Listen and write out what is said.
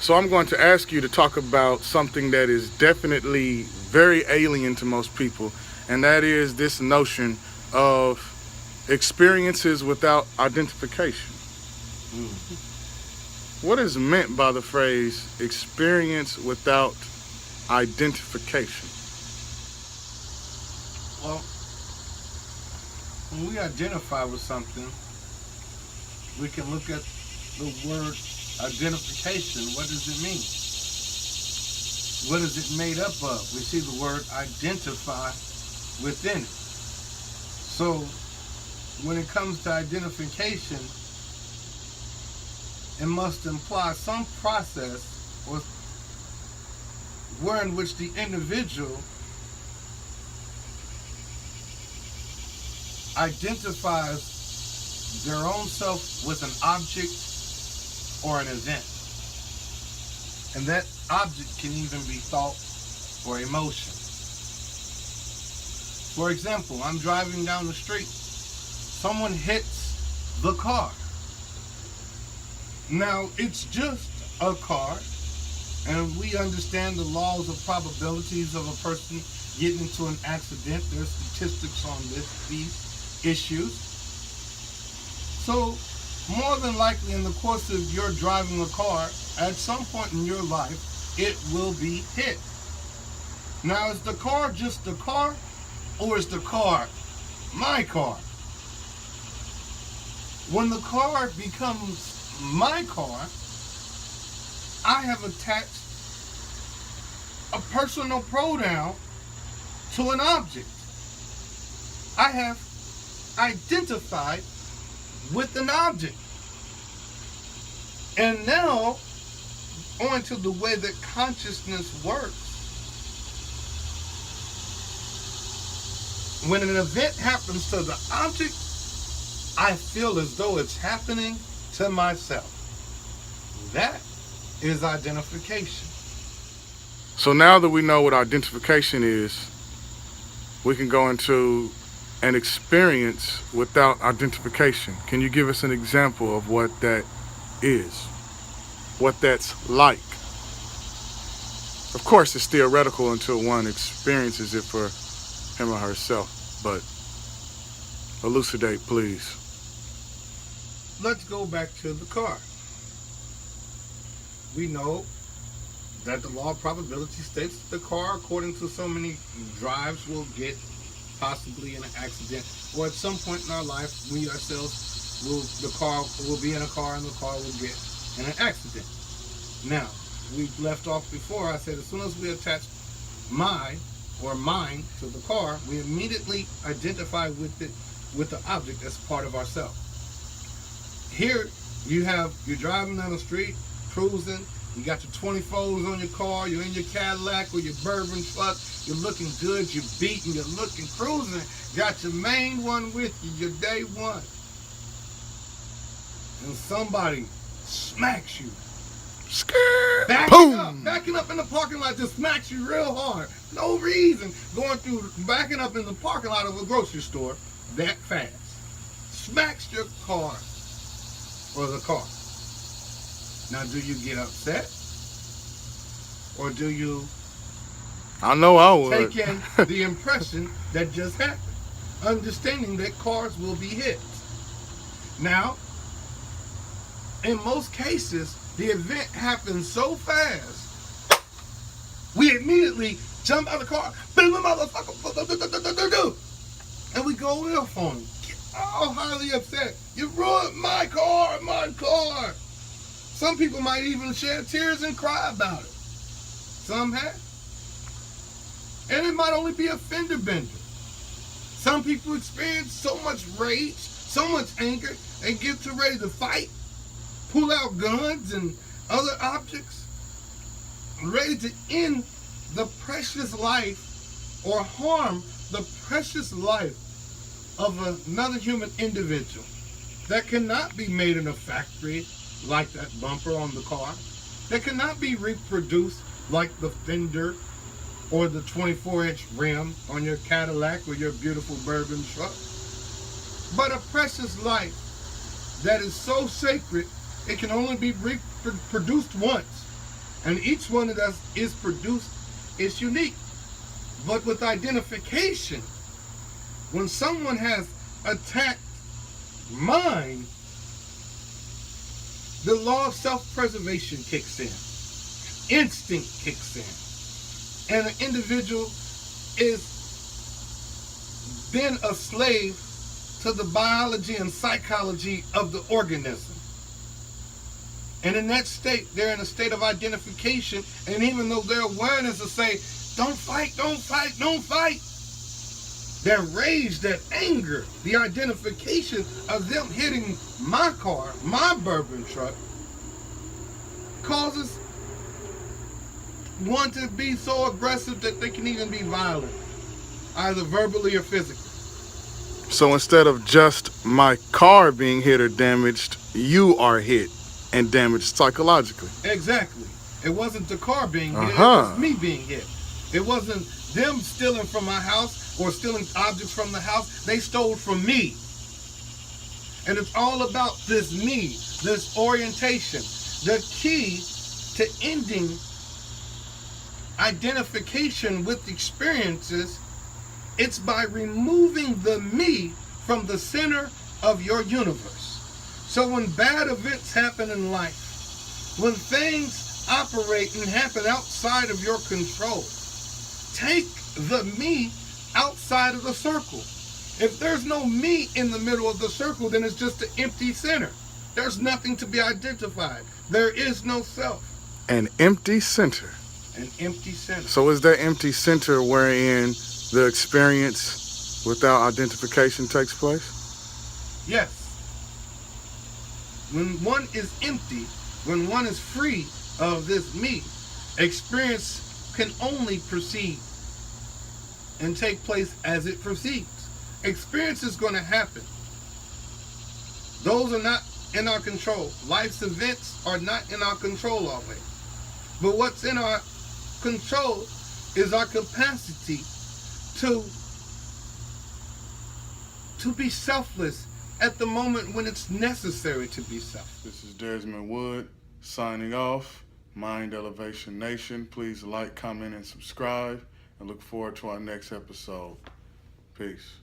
So I'm going to ask you to talk about something that is definitely very alien to most people, and that is this notion of experiences without identification. Mm. What is meant by the phrase experience without identification? Well, when we identify with something, we can look at the word identification. What does it mean? What is it made up of? We see the word identify within it. So when it comes to identification, it must imply some process or where in which the individual identifies their own self with an object or an event. And that object can even be thought or emotion. For example, I'm driving down the street. Someone hits the car. Now, it's just a car, and we understand the laws of probabilities of a person getting into an accident. There's statistics on these issues. So, more than likely in the course of your driving a car, at some point in your life, it will be hit. Now, is the car just a car, or is the car my car? When the car becomes my car, I have attached a personal pronoun to an object. I have identified with an object. And now, on to the way that consciousness works. When an event happens to the object, I feel as though it's happening to myself. That is identification. So now that we know what identification is, we can go into an experience without identification. Can you give us an example of what that is? What that's like? Of course, it's theoretical until one experiences it for him or herself, but elucidate, please. Let's go back to the car. We know that the law of probability states that the car, according to so many drives, will get possibly in an accident, or at some point in our life, we ourselves the car will be in a car and the car will get in an accident. Now, we left off before. I said as soon as we attach my or mine to the car, we immediately identify with it, with the object as part of ourselves. Here you're driving down the street, cruising, you got your 24s on your car, you're in your Cadillac or your bourbon truck, you're looking good, you're beating, you're looking, cruising, got your main one with you, your day one. And somebody smacks you. Backing up in the parking lot, just smacks you real hard. No reason. Backing up in the parking lot of a grocery store that fast. Smacks your car or the car. Now, do you get upset? Or do you I know I would. take in the impression that just happened? Understanding that cars will be hit. Now, in most cases, the event happens so fast, we immediately jump out of the car, and we go off on him. All highly upset. You ruined my car, my car. Some people might even shed tears and cry about it. Some have. And it might only be a fender bender. Some people experience so much rage, so much anger, and get too ready to fight, pull out guns and other objects, ready to end the precious life or harm the precious life of another human individual that cannot be made in a factory like that bumper on the car, that cannot be reproduced like the fender or the 24-inch rim on your Cadillac or your beautiful bourbon truck, but a precious life that is so sacred it can only be reproduced once And each one of us is produced is unique. But with identification, when someone has attacked mine, the law of self-preservation kicks in. Instinct kicks in. And an individual is then a slave to the biology and psychology of the organism. And in that state, they're in a state of identification. And even though their awareness will say, don't fight, don't fight, don't fight, their rage, that anger, the identification of them hitting my car, my bourbon truck, causes one to be so aggressive that they can even be violent, either verbally or physically. So instead of just my car being hit or damaged, you are hit and damaged psychologically. Exactly. It wasn't the car being hit, it Uh-huh. was me being hit. It wasn't them stealing from my house or stealing objects from the house. They stole from me. And it's all about this me, this orientation. The key to ending identification with experiences, it's by removing the me from the center of your universe. So when bad events happen in life, when things operate and happen outside of your control, take the me outside of the circle. If there's no me in the middle of the circle, then it's just an empty center. There's nothing to be identified. There is no self. An empty center. An empty center. So is that empty center wherein the experience without identification takes place? Yes. When one is empty, when one is free of this me, experience can only proceed and take place as it proceeds. Experience is going to happen. Those are not in our control. Life's events are not in our control always. But what's in our control is our capacity to be selfless at the moment when it's necessary to be selfless. This is Desmond Wood signing off. Mind Elevation Nation. Please like, comment, and subscribe. And look forward to our next episode. Peace.